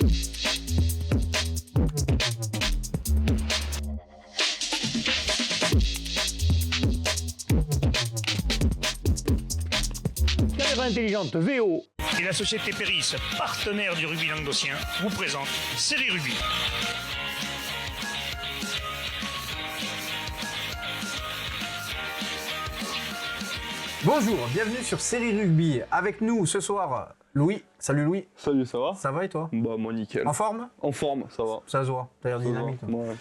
Caméra intelligente VO. Et la société Péris, partenaire du rugby languedocien, vous présente Série Rugby. Bonjour, bienvenue sur Série Rugby. Avec nous ce soir, Louis. Salut Louis. Salut, ça va? Ça va et toi? Bah moi nickel. En forme? En forme, ça va. Ça se voit, t'as l'air dynamique. Toi. Ouais.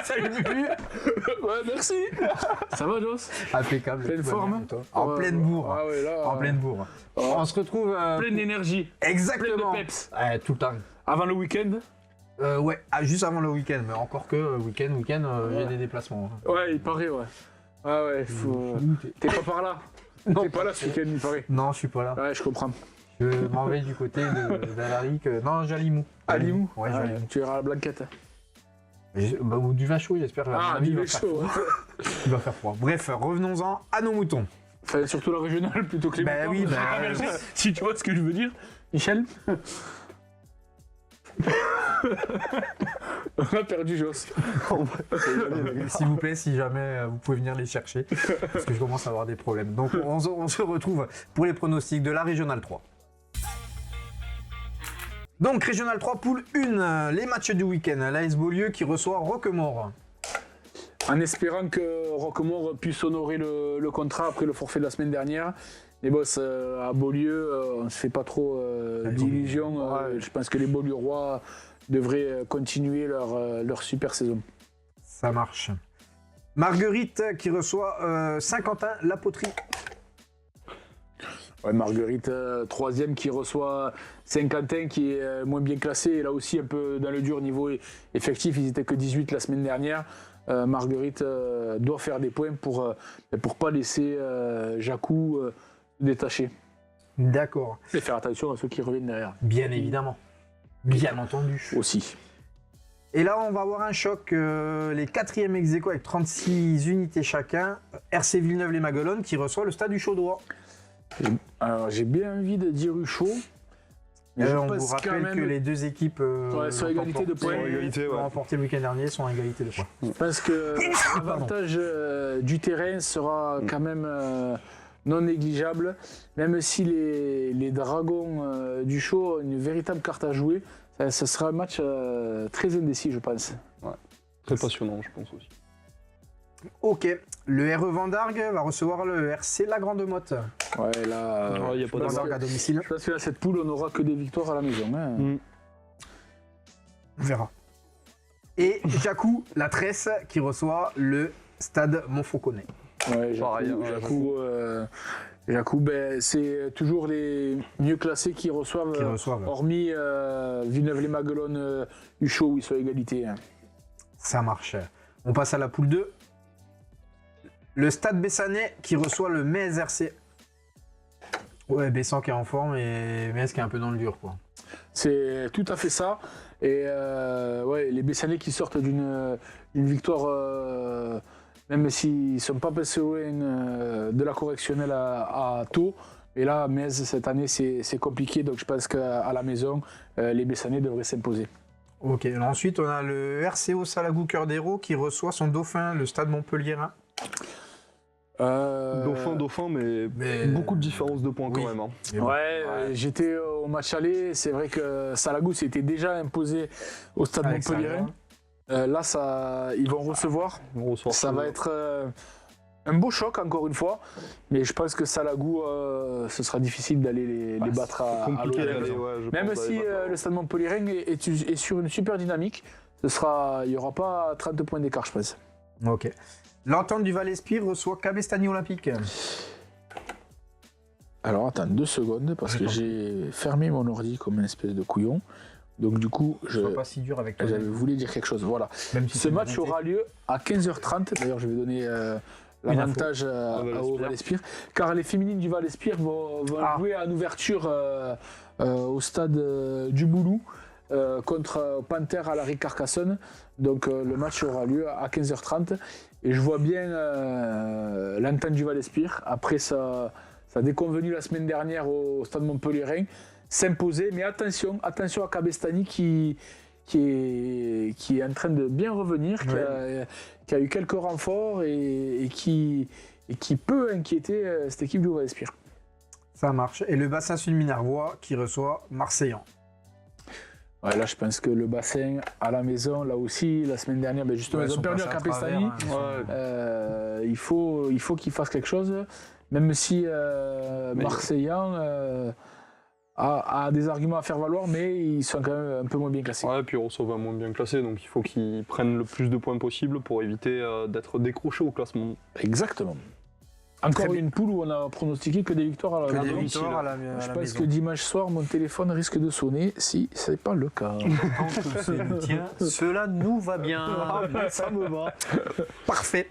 Salut Lucu. Ouais, merci. Ça va, Joss? Impeccable. Pleine tout va forme bien, et toi en pleine bourre. Ah ouais, là. En pleine bourre. On se retrouve. Pleine d'énergie. Exactement. Pleine de peps. Ouais, tout le temps. Avant le week-end? Ouais, juste avant le week-end, mais encore que week-end, il y a des déplacements. Ouais, il paraît, ouais. Ah ouais, faut. T'es pas par là? Non, T'es pas là ce week-end, il paraît. Non, je suis pas là. Ouais, je comprends. Je m'en vais du côté d'Alaric. Non, Jalimou. Alimou? Ouais, Ah, Jalimou. tu iras à la blanquette. Ou du vin chaud, j'espère. À mon Ah, avis, du il va vin faire chaud. froid. Il va faire froid. Bref, revenons-en à nos moutons. Enfin, surtout la régionale plutôt que les Bah moutons. oui, Ah, merci. Si tu vois ce que je veux dire. Michel? On a perdu Joss. S'il vous plaît, si jamais vous pouvez venir les chercher, parce que je commence à avoir des problèmes. Donc on se retrouve pour les pronostics de la Régionale 3. Donc Régionale 3, poule 1, les matchs du week-end. L'AS Beaulieu qui reçoit Roquemaure. En espérant que Roquemaure puisse honorer le contrat après le forfait de la semaine dernière. Les boss à Beaulieu, on ne se fait pas trop d'illusions. Je pense que les Beaulieurois devraient continuer leur super saison. Ça marche. Marguerite qui reçoit Saint-Quentin-la Poterie. Ouais, Marguerite, troisième qui reçoit Saint-Quentin qui est moins bien classé. Et là aussi un peu dans le dur niveau effectif, ils étaient que 18 la semaine dernière. Marguerite doit faire des points pour pas laisser Jacou détaché. D'accord. Et faire attention à ceux qui reviennent derrière. Bien évidemment. Bien entendu. Aussi. Et là, on va avoir un choc. Les 4e ex-aequo avec 36 unités chacun. RC Villeneuve-les-Maguelones qui reçoit le stade du Chaudois. Alors, j'ai bien envie de dire Ucho. Mais On vous rappelle que les deux équipes sont à égalité de points. ont remporté le week-end dernier, sont à égalité de points. Je pense que l'avantage du terrain sera quand même non négligeable, même si les Dragons du Chaud ont une véritable carte à jouer. Ça sera un match très indécis, je pense. Ouais. Très passionnant, je pense aussi. Ok, le RE Vendargue va recevoir le RC La Grande Motte. Ouais, là, Il n'y a pas de Vendargue à domicile. je pense que dans cette poule, on n'aura que des victoires à la maison. Hein. On verra. Et Jacou, la Tresse, qui reçoit le stade Montfauconnet. Ouais, Pareil, Jacou, ben, c'est toujours les mieux classés qui reçoivent, hormis Villeneuve-les-Maguelones, Ucho, où ils sont à égalité. Hein. Ça marche. On passe à la poule 2. Le stade Bessanais qui reçoit le Metz RC. Ouais, Bessan qui est en forme et Metz qui est un peu dans le dur, quoi. C'est tout à fait ça. Et ouais, les Bessanais qui sortent d'une victoire, même s'ils ne sont pas passés loin de la correctionnelle à Thau. Et là, Metz, cette année, c'est compliqué. Donc je pense qu'à la maison, les Bessanais devraient s'imposer. Ok, ensuite on a le RCO Salagou Cœur d'Hérault qui reçoit son dauphin, le stade Montpellierin. Dauphin, mais beaucoup de différence de points quand même. Hein. Ouais, j'étais au match aller. C'est vrai que Salagou s'était déjà imposé au stade Montpellierin. Là, ils vont recevoir. Ça va être un beau choc, encore une fois. Mais je pense que Salagou, ce sera difficile d'aller les battre à l'eau. Même si le stade Montpellierin est sur une super dynamique, il n'y aura pas 30 points d'écart, je pense. Ok. L'Entente du Val-Espire reçoit Cabestany Olympique. Alors attends 2 secondes parce que j'ai fermé mon ordi comme une espèce de couillon. Donc du coup, pas si dur avec toi. J'avais voulu dire quelque chose. Voilà. Si ce match aura lieu à 15h30. D'ailleurs, je vais donner l'avantage au Val-Espire. Car les féminines du Val-Espire vont jouer en ouverture au stade du Boulou. Contre Panthère à la Carcassonne. Donc le match aura lieu à 15h30 et je vois bien l'Entente du Val-Espire après sa déconvenue la semaine dernière au stade Montpellierin. s'imposer. Mais attention à Cabestany qui est en train de bien revenir, qui a eu quelques renforts et qui peut inquiéter cette équipe du Roubaix-Espire. Ça marche. Et le bassin sud minervois qui reçoit Marseillan. Ouais, là, je pense que le bassin à la maison, là aussi, la semaine dernière, justement, ils ont perdu à Capestany. Il faut qu'ils fassent quelque chose, même si Marseillan a des arguments à faire valoir, mais ils sont quand même un peu moins bien classés. Ouais, puis ils reçoivent un moins bien classé, donc il faut qu'ils prennent le plus de points possible pour éviter d'être décrochés au classement. Exactement. Encore une poule où on a pronostiqué que des victoires à la maison. Je pense que dimanche soir, mon téléphone risque de sonner si ce n'est pas le cas. Tiens, cela nous va bien. Ça me va. Parfait.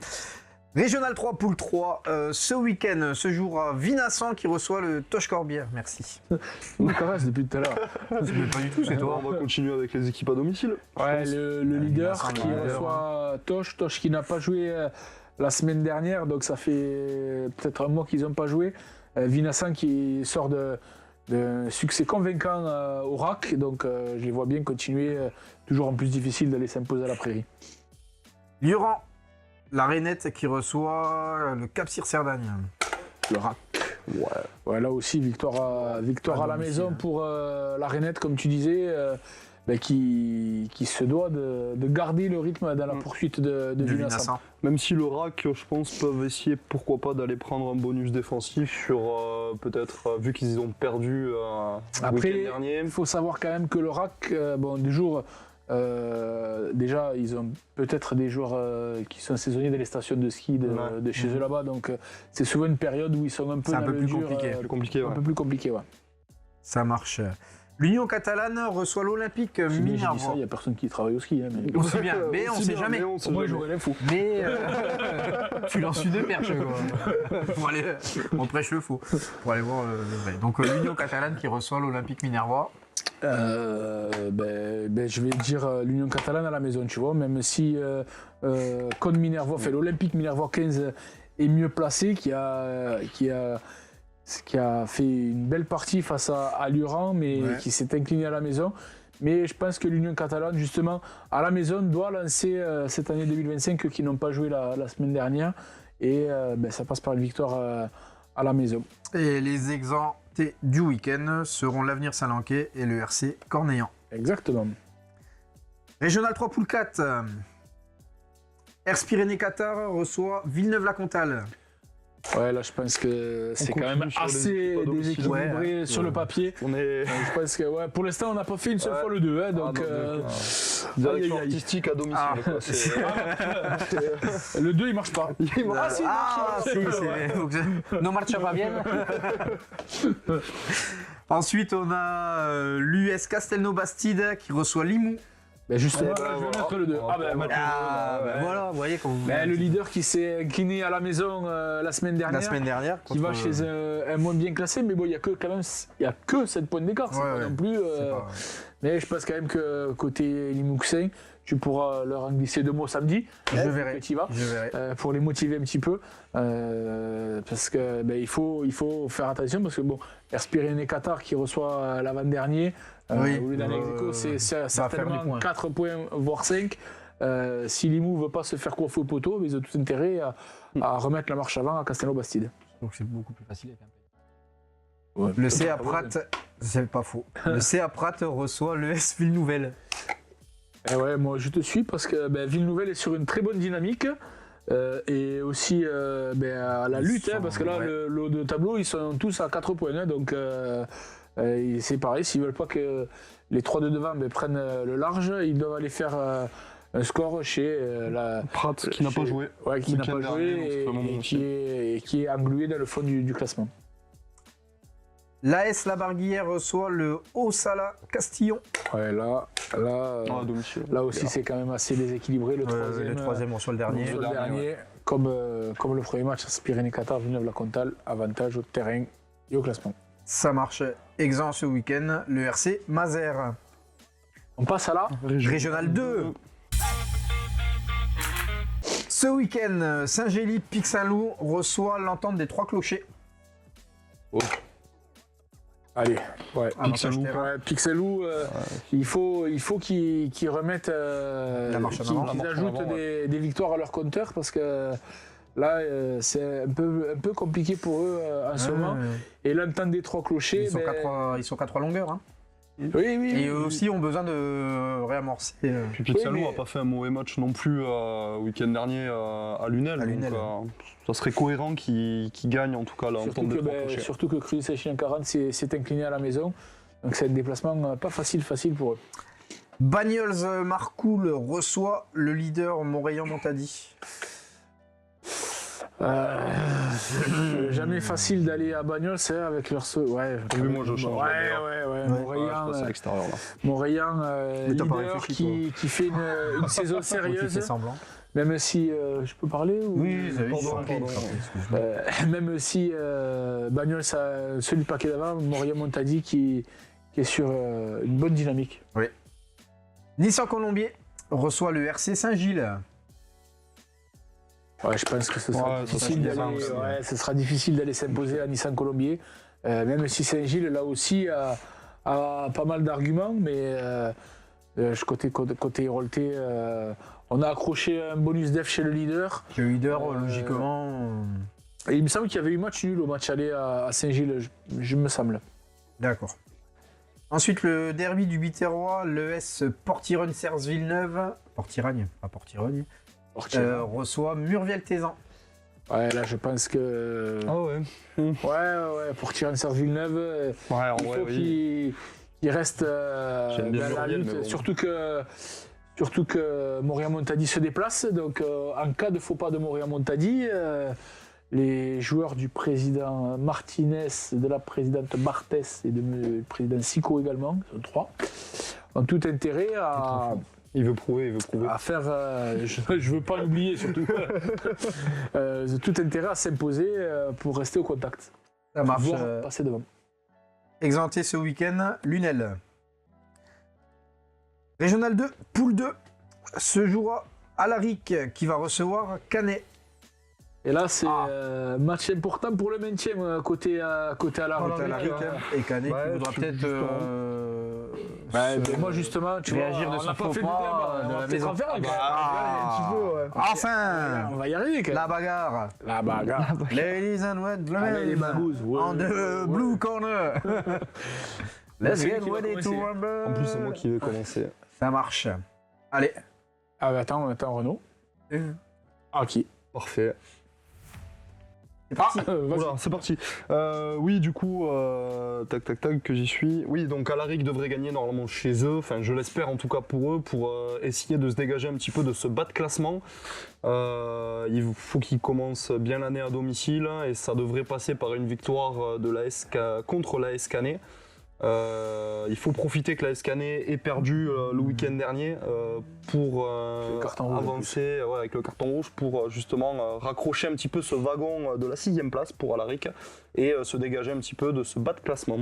Régional 3, poule 3. Ce week-end se jouera Vinassan qui reçoit le Toche Corbière. Merci. On caresse depuis tout à l'heure. Pas du tout, c'est toi. On va continuer avec les équipes à domicile. Ouais, le leader qui reçoit Toche qui n'a pas joué la semaine dernière, donc ça fait peut-être un mois qu'ils n'ont pas joué. Vinassan qui sort d'un succès convaincant au RAC, donc je les vois bien continuer, toujours en plus difficile d'aller s'imposer à la Prairie. Lioran, la Rainette qui reçoit le Cap-Cir-Cerdagne. Le RAC. Ouais, là aussi, victoire à la maison pour la Rainette, comme tu disais, qui se doit de garder le rythme dans la poursuite de Vinassan. Même si le RAC, je pense, peuvent essayer, pourquoi pas, d'aller prendre un bonus défensif sur peut-être, vu qu'ils ont perdu le week-end dernier. Il faut savoir quand même que le RAC, du jour, déjà, ils ont peut-être des joueurs qui sont saisonniers dans les stations de ski de chez eux là-bas, donc c'est souvent une période où ils sont un peu dans le dur, un peu plus compliqué. Ça marche. L'Union catalane reçoit l'Olympique Minervois. Il n'y a personne qui travaille au ski. Mais... Aussi bien, mais on ne sait jamais. Moi, j'aurais l'info. Mais tu lances une perche, quoi. Pour aller, on prêche le faux. Pour aller voir le vrai. Donc l'Union catalane qui reçoit l'Olympique Minervois. Je vais dire l'Union catalane à la maison, tu vois, même si Cône Minervois, l'Olympique Minervois 15 est mieux placé, qui a fait une belle partie face à Lioran, mais qui s'est incliné à la maison. Mais je pense que l'Union catalane, justement, à la maison, doit lancer cette année 2025 qui n'ont pas joué la semaine dernière. Et ça passe par une victoire à la maison. Et les exemptés du week-end seront l'Avenir Saint-Lanquais et le RC Cornéan. Exactement. Régional 3, poule 4. Ers Pyrénées-Qatar reçoit Villeneuve-la-Comtale. Ouais, là je pense que c'est quand même assez déséquilibré sur le papier. Je pense que pour l'instant on n'a pas fait une seule fois le 2, donc direction artistique à domicile. Le 2 il marche pas. Si, non marche pas bien. Ensuite on a l'US Castelnau-Bastide qui reçoit Limoux. Justement, je vais mettre le 2. Voilà, vous voyez qu'on... le leader qui s'est incliné à la maison la semaine dernière qui va chez un moins bien classé, mais bon, il y a que 7 points d'écart, c'est pas non plus... Mais je pense quand même que côté Limouxin, tu pourras leur en glisser 2 mots samedi. Je verrai. Pour les motiver un petit peu. Parce que il faut faire attention, parce que Ers Pyrénées-Qatar qui reçoit l'avant-dernier, au lieu d'un ex-aequo, c'est certainement 4 points, voire 5. Si Limoux ne veut pas se faire coiffer au poteau, ils ont tout intérêt à remettre la marche avant à Castelnau-Bastide. Donc c'est beaucoup plus facile avec un le CA Prat, c'est pas faux. Le CA Prat reçoit le S Ville-Nouvelle. Moi je te suis parce que Ville-Nouvelle est sur une très bonne dynamique. Et aussi à la lutte, parce que là, le haut de tableau, ils sont tous à 4 points. Donc c'est pareil, s'ils ne veulent pas que les 3 de devant prennent le large, ils doivent aller faire un score chez Prat qui n'a pas joué. Qui n'a pas joué et qui est englué dans le fond du classement. L'AS Labarguillère reçoit le Haut-Sala Castillon. Là aussi c'est quand même assez déséquilibré. Le troisième reçoit le dernier. Comme le premier match, Pyrénées-Qatar, Villeneuve-la-Comtale, avantage au terrain et au classement. Ça marche. Exempt ce week-end, le RC Mazères. On passe à la Régional 2. Ce week-end, Saint-Gély-Pic-Saint-Loup reçoit l'entente des 3 clochers. Allez, ouais. Pixelou. Ouais, Pixelou, il faut qu'ils remettent, qu'ils ajoutent des victoires à leur compteur parce que là, c'est un peu compliqué pour eux en ce moment. Et l'entente des trois clochers, ils sont qu'à 3 longueurs. Hein. Oui. Et eux aussi ont besoin de réamorcer. Puis Pixelou mais- n'a pas fait un mauvais match non plus week-end dernier à Lunel. Donc, ça serait cohérent qu'il gagne en tout cas là. Surtout que Cruz Chien 40 s'est incliné à la maison. Donc c'est un déplacement pas facile pour eux. Bagnols Marcoul reçoit le leader Montréal-Montady. Jamais facile d'aller à Bagnols avec leur moi je change. Montréal, je passe à l'extérieur là. Montréal, Mais t'as pas leader réfléchi, qui fait une saison sérieuse. semblant. Même si je peux parler ou... Pardon. Même si Bagnols, celui du paquet d'avant, Montréal-Montady qui est sur une bonne dynamique. Oui. Nissan Colombier reçoit le RC Saint-Gilles. Ouais, je pense que ce sera difficile d'aller s'imposer à Nissan Colombier, même si Saint-Gilles là aussi a pas mal d'arguments, mais côté Hérolté, on a accroché un bonus def chez le leader. Le leader, logiquement. Et il me semble qu'il y avait eu match nul au match aller à Saint-Gilles, je me semble. D'accord. Ensuite, le derby du Biterrois, l'ES Portirogne-Serres Villeneuve. Portiragne, pas Portirogne. Reçoit Murviel-Tézan. Ouais, là je pense que. Ah ouais. Ouais, pour tirer une Serres Villeneuve, il faut qu'il reste J'aime bien dans la Muriel, lutte. mais bon. Surtout que Montréal-Montady se déplace. Donc en cas de faux pas de Montréal-Montady, les joueurs du président Martinez, de la présidente Barthès et du président Sico également, ils sont 3, ont tout intérêt à. Il veut prouver. À faire, je veux pas l'oublier surtout, tout intérêt à s'imposer pour rester au contact. Ça marche. Voire passer devant. Exempté ce week-end, Lunel. Régional 2, poule 2, se jouera Alaric qui va recevoir Canet. Et là, c'est match important pour le maintien côté Alaric. Et Canet qui voudra peut-être moi justement, tu réagir vois, de on n'a son pas faux fait de pas débat, de on la va peut-être maison. en faire un Enfin, on va y arriver quand même. la bagarre. La bagarre. Ladies and gentlemen, les babous. on the blue corner. Let's C'est lui get qui va ready to commencer. rumble. En plus, c'est moi qui vais commencer. Ça marche. Allez. Ah, attends, Renaud. Ok. Parfait. Vas-y. Voilà, c'est parti. Oui, du coup, tac, que j'y suis. Oui, donc Alaric devrait gagner normalement chez eux. Enfin, je l'espère en tout cas pour eux, pour essayer de se dégager un petit peu de ce bas de classement. Il faut qu'ils commencent bien l'année à domicile et ça devrait passer par une victoire de contre l'AS Canet. Il faut profiter que l'AS Canet ait perdu le week-end dernier pour avancer avec le carton rouge pour justement raccrocher un petit peu ce wagon de la 6e place pour Alaric et se dégager un petit peu de ce bas de classement.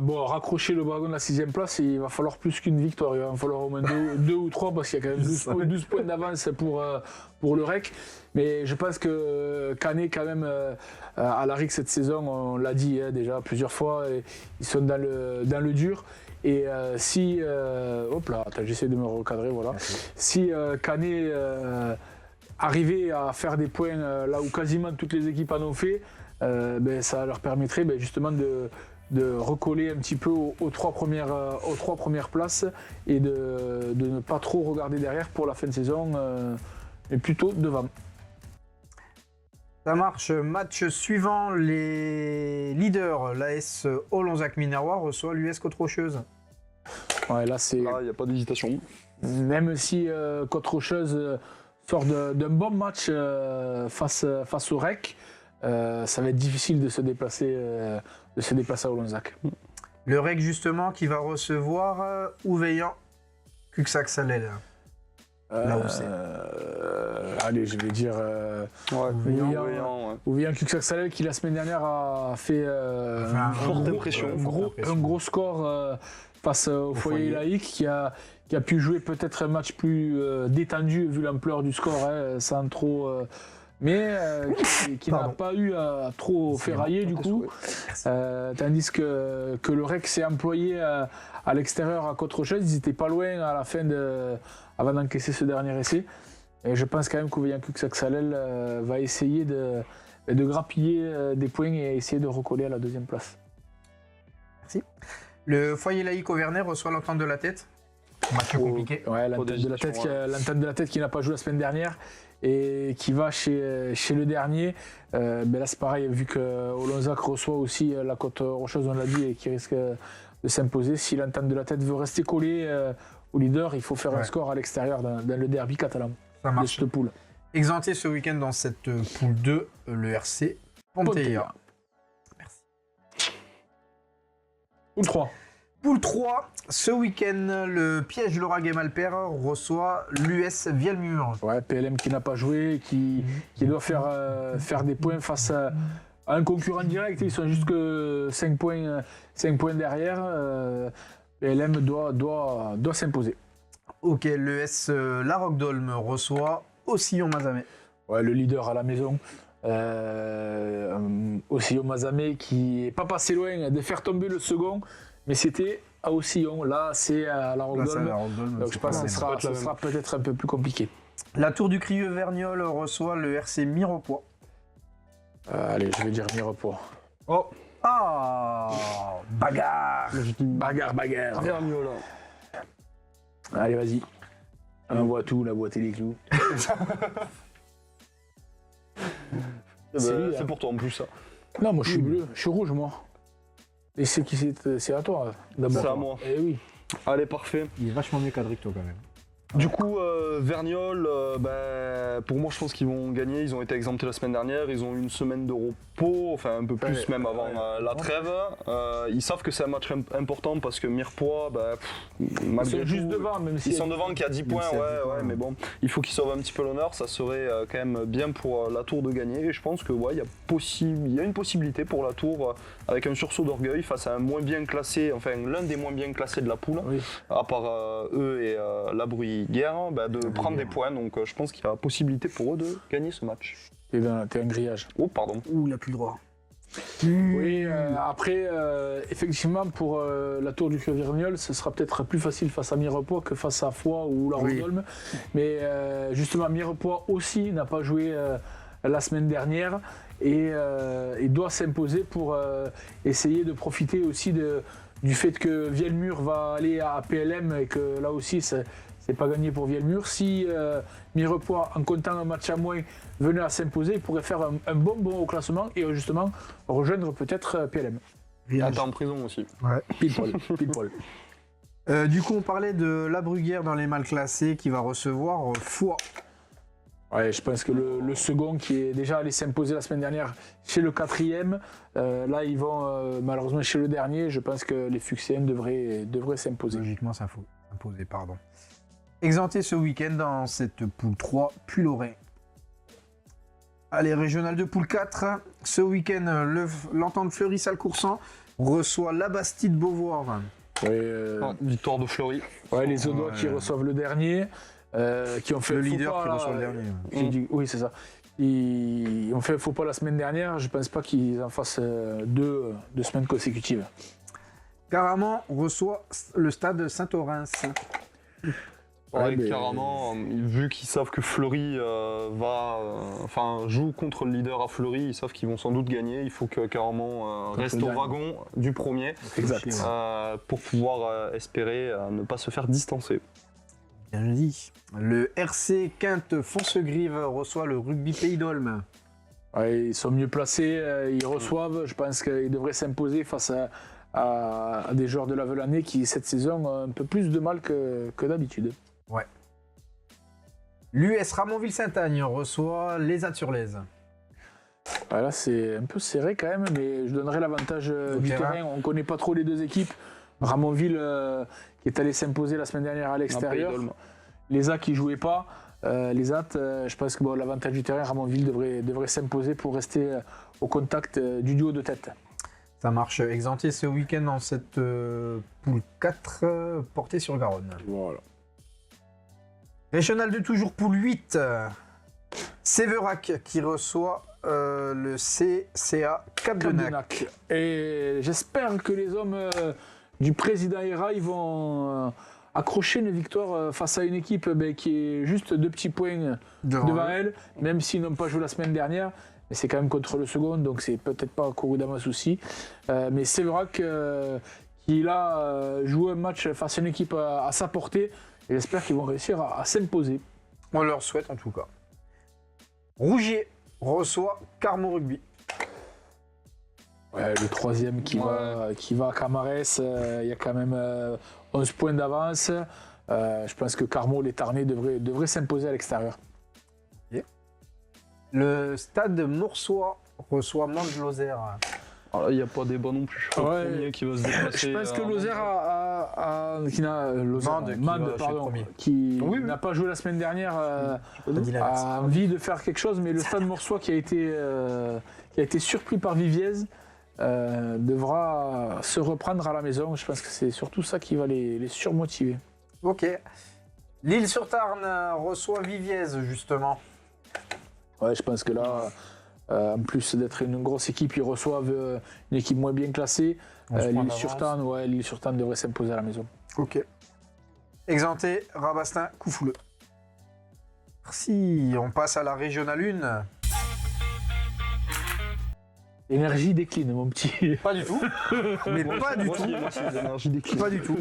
Bon, raccrocher le wagon de la 6e place, il va falloir plus qu'une victoire. Il va falloir au moins deux ou 3 parce qu'il y a quand même 12 points d'avance pour le REC. Mais je pense que Canet, quand même, à Alaric cette saison, on l'a dit déjà plusieurs fois, ils sont dans le dur. Et si. Hop là, attends, j'essaie de me recadrer, voilà. Si Canet arrivait à faire des points là où quasiment toutes les équipes en ont fait, ça leur permettrait justement de recoller un petit peu aux 3 premières places et de ne pas trop regarder derrière pour la fin de saison, mais plutôt devant. Ça marche. Match suivant, les leaders, l'AS Olonzac Minervois reçoit l'US Côte-Rocheuse. Ouais, là, c'est. Là, il n'y a pas d'hésitation. Même si Côte-Rocheuse sort d'un bon match face au REC, ça va être difficile de se déplacer à Olonzac. Le REC, justement, qui va recevoir Ouveillan Cuxac-Salel. Là où c'est. Allez, je vais dire. Ouveillan Cuxac-Salel qui la semaine dernière a fait un gros score face au foyer laïque qui a pu jouer peut-être un match plus détendu vu l'ampleur du score, sans trop mais qui n'a Pardon. pas eu à trop ferrailler du coup. Tandis que le REC s'est employé à l'extérieur à Côte-Rocheuse, ils étaient pas loin à la fin avant d'encaisser ce dernier essai. Et je pense quand même qu'Ouvaillacux-Saxalel va essayer de grappiller des points et essayer de recoller à la deuxième place. Merci. Le foyer laïque Auvernais reçoit l'entente de la tête. Match compliqué. Ouais, l'entente de la tête qui n'a pas joué la semaine dernière et qui va chez le dernier. Là c'est pareil, vu que Olonzac reçoit aussi la Côte Rocheuse, on l'a dit, et qui risque de s'imposer. Si l'entente de la tête veut rester collée au leader, il faut faire un score à l'extérieur dans le derby catalan. Ça De marche. cette poule. Exempté ce week-end dans cette poule 2, le RC Ponteilla. Poule 3. Poule 3, ce week-end, le piège Laura Gemalper reçoit l'US Vielmur. Ouais, PLM qui n'a pas joué, qui doit faire des points face à un concurrent direct. Ils sont juste que 5 points derrière. PLM doit s'imposer. Ok, l'ES La Roque d'Olme reçoit Ossillon Mazamet. Ouais, le leader à la maison. Ossillon Mazamet qui n'est pas passé loin de faire tomber le second, mais c'était à Ossillon. Là, c'est à La Roque d'Olme. Donc je pense que ce sera peut-être un peu plus compliqué. La Tour du Crieux Vergnol reçoit le RC Mirepoix. Allez, je vais dire Mirepoix. Oh, Ah, bagarre. Bagarre. Vergniol. Allez, vas-y. On voit tout, la boîte et les clous. C'est lui, C'est hein. pour toi en plus ça. Non, moi je suis bleu, je suis rouge, moi. Et c'est à toi, d'abord. C'est à moi. Eh oui. Allez, parfait. Il est vachement mieux cadré que toi quand même. Du coup, Vergnol, pour moi, je pense qu'ils vont gagner. Ils ont été exemptés la semaine dernière. Ils ont eu une semaine de repos, enfin un peu plus Ouais, même avant la trêve. Ils savent que c'est un match important parce que Mirepoix, Ils malgré sont juste tout, devant, même si. ils sont devant qui a 10 points, s'il y a 10 ouais, points, mais bon, il faut qu'ils sauvent un petit peu l'honneur. Ça serait quand même bien pour la Tour de gagner. Et je pense que il y a une possibilité pour la Tour avec un sursaut d'orgueil face à un moins bien classé, enfin l'un des moins bien classés de la poule, Oui. à part eux et la Bruyère, de prendre des points. Donc je pense qu'il y a possibilité pour eux de gagner ce match. T'es un grillage. Oh, pardon. Ouh, il a plus le droit. Oui, après, effectivement, pour la Tour du Crieux-Vergnol, ce sera peut-être plus facile face à Mirepoix que face à Foix ou La Roque d'Olme. Mais justement, Mirepoix aussi n'a pas joué la semaine dernière et doit s'imposer pour essayer de profiter aussi du fait que Vielmur va aller à PLM et que là aussi, c'est pas gagné pour Vielmur. Si Mirepoix, en comptant un match à moins, venait à s'imposer, il pourrait faire un bon au classement et justement rejoindre peut-être PLM. Ah, t'es en prison aussi. Pile poil. Du coup, on parlait de La Bruguière dans les mal classés qui va recevoir Foix. Ouais, je pense que le second qui est déjà allé s'imposer la semaine dernière chez le quatrième, là ils vont malheureusement chez le dernier. Je pense que les Fuxéens devraient s'imposer. Logiquement, ça faut imposer, pardon. Exempté ce week-end dans cette poule 3, Puy-Lorrain. Allez, régional de poule 4. Ce week-end, l'entente Fleury-Salcoursan reçoit la Bastide Beauvoir. Victoire de Fleury. Ouais, les Audois qui reçoivent le dernier, qui ont fait Le un faux leader pas, qui reçoit le dernier. Oui, c'est ça. Ils ont fait un faux pas la semaine dernière. Je pense pas qu'ils en fassent deux semaines consécutives. Caraman reçoit le stade Saint-Orens. Ouais, mais- carrément, vu qu'ils savent que Fleury joue contre le leader à Fleury, ils savent qu'ils vont sans doute gagner. Il faut que carrément reste le au dernier. wagon du premier Exact. pour pouvoir espérer ne pas se faire distancer. Bien dit. Le RC Quinte Foncegrive reçoit le rugby Pays d'Olme. Ouais, ils sont mieux placés, ils reçoivent. Je pense qu'ils devraient s'imposer face à des joueurs de la Velanais qui, cette saison, ont un peu plus de mal que d'habitude. Ouais. L'US Ramonville-Saint-Agne reçoit les Azur-Lez. Ouais, là, c'est un peu serré quand même, mais je donnerai l'avantage du terrain. On ne connaît pas trop les deux équipes. Ramonville qui est allé s'imposer la semaine dernière à l'extérieur. Les A qui ne jouaient pas. Les AT, je pense que l'avantage du terrain, Ramonville devrait s'imposer pour rester au contact du duo de tête. Ça marche. Exempté ce week-end dans cette poule 4, portée sur Garonne. Voilà. Régional de toujours poule 8. Séverac qui reçoit le CCA Cap de Nac. Et j'espère que les hommes du président Hera ils vont accrocher une victoire face à une équipe qui est juste 2 petits points devant elle, même s'ils n'ont pas joué la semaine dernière. Mais c'est quand même contre le second, donc c'est peut-être pas Korudama souci. Mais Séverac qui là joue un match face à une équipe à sa portée, et j'espère qu'ils vont réussir à s'imposer. On leur souhaite en tout cas. Rougier reçoit Carmo Rugby. Ouais, le troisième qui va à Camarès, il y a quand même 11 points d'avance. Je pense que Carmo, les Tarnais, devraient s'imposer à l'extérieur. Le stade Moursois reçoit Mande-Lozère. Alors là, il n'y a pas débat non plus. Je crois premier qui va se déplacer. Je pense que Lozère qui n'a pas joué la semaine dernière a envie de faire quelque chose, mais le stade Moursois qui a été surpris par Viviez devra se reprendre à la maison. Je pense que c'est surtout ça qui va les surmotiver. Ok. L'Île-sur-Tarn reçoit Viviez justement. Ouais, je pense que là, en plus d'être une grosse équipe, ils reçoivent une équipe moins bien classée. L'Île-sur-Tarn devrait s'imposer à la maison. Ok. Exempté, Rabastin, Coufouleux. Merci, on passe à la régionale 1. L'énergie décline, mon petit. Pas du tout. Mais pas du tout. L'énergie décline. Pas du tout.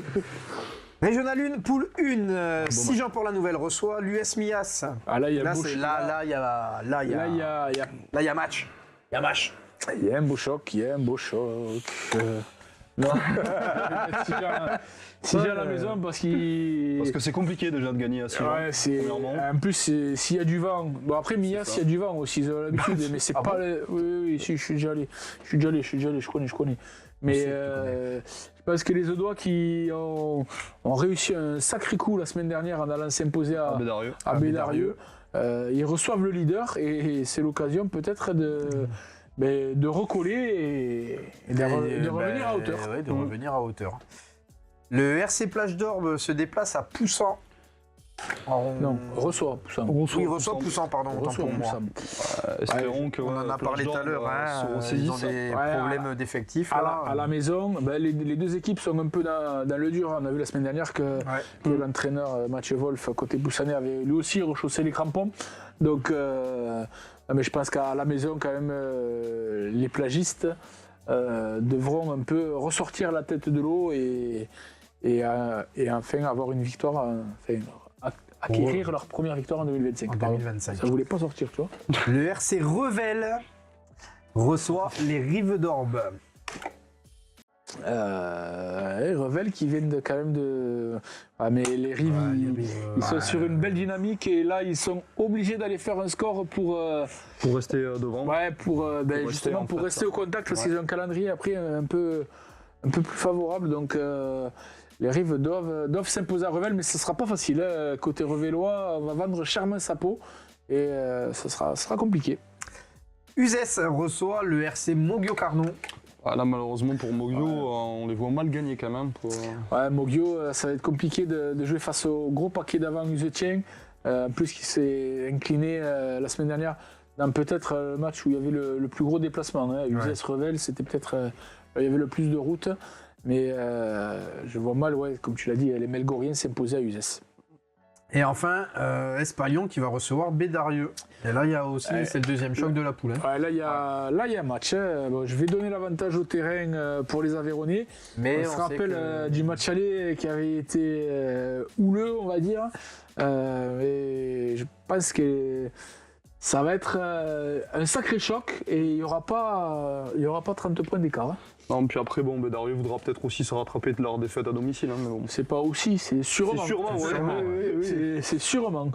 Régionale 1, poule 1. Sigean-Port-la-Nouvelle reçoit l'US Mias. Ah là, il y a match. Il y a match. Il y a un beau choc, Non. Sigean à la maison parce que c'est compliqué déjà de gagner à Sigean. Ouais, en plus, s'il y a du vent. Bon, après, Mias, il y a du vent aussi, ils ont l'habitude, mais c'est pas. Oui, si, je suis déjà allé, je connais. Mais je pense que les Audois qui ont réussi un sacré coup la semaine dernière en allant s'imposer à Bédarieux, ils reçoivent le leader et c'est l'occasion peut-être de recoller et de revenir à hauteur. Oui, de revenir à hauteur. Le RC Plage d'Orbe se déplace à Poussan. Non, reçoit Poussan. Oui, reçoit Poussan, pardon, autant pour moi. Espérons que on en a parlé tout à l'heure, ils ont des problèmes d'effectifs. À la maison, les deux équipes sont un peu dans le dur. On a vu la semaine dernière que l'entraîneur Mathieu Wolf, côté Boussanais, avait lui aussi rechaussé les crampons. Donc, mais je pense qu'à la maison, quand même, les plagistes devront un peu ressortir la tête de l'eau et enfin avoir une victoire, acquérir leur première victoire en 2025. Ça ne voulait pas sortir, tu vois. Le RC Revel reçoit les Rives d'Orbe. Revel qui viennent quand même de... mais les Rives, ils sont sur une belle dynamique et là, ils sont obligés d'aller faire un score pour rester devant. Ouais, pour rester au contact parce qu'ils ont un calendrier après un peu plus favorable. Donc, les Rives doivent s'imposer à Revel, mais ce ne sera pas facile. Côté revellois, on va vendre chèrement sa peau et ce sera compliqué. Uzès reçoit le RC Moggio-Carnon. Là, malheureusement pour Moggio, on les voit mal gagner quand même. Ouais, Moggio, ça va être compliqué de jouer face au gros paquet d'avant Uzetien. En plus, qui s'est incliné la semaine dernière dans peut-être le match où il y avait le plus gros déplacement. Uzès-Revel, c'était peut-être... il y avait le plus de routes. Mais je vois mal, comme tu l'as dit, les Melgoriens s'imposer à Uzès. Et enfin, Espalion qui va recevoir Bédarieux. Et là, il y a aussi, c'est le deuxième choc de la poule. Ouais, là, il y a un match. Bon, je vais donner l'avantage au terrain pour les Aveyronais. Mais on se rappelle du match aller qui avait été houleux, on va dire. Et je pense que ça va être un sacré choc et il n'y aura pas 30 points d'écart. Non, puis après, Bédarieux voudra peut-être aussi se rattraper de leur défaite à domicile. Mais bon. C'est pas aussi, c'est sûrement. C'est sûrement.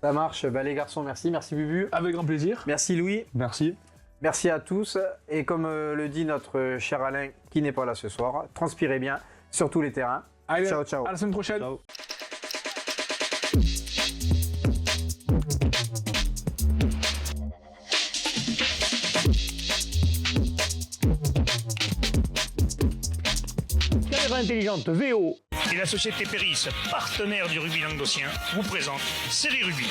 Ça marche. Les garçons, merci. Merci Bubu. Avec grand plaisir. Merci Louis. Merci. Merci à tous. Et comme le dit notre cher Alain, qui n'est pas là ce soir, transpirez bien sur tous les terrains. Allez, ciao. À la semaine prochaine. Ciao. Intelligente VO Et la société Péris, partenaire du rugby languedocien, vous présente Série Rugby.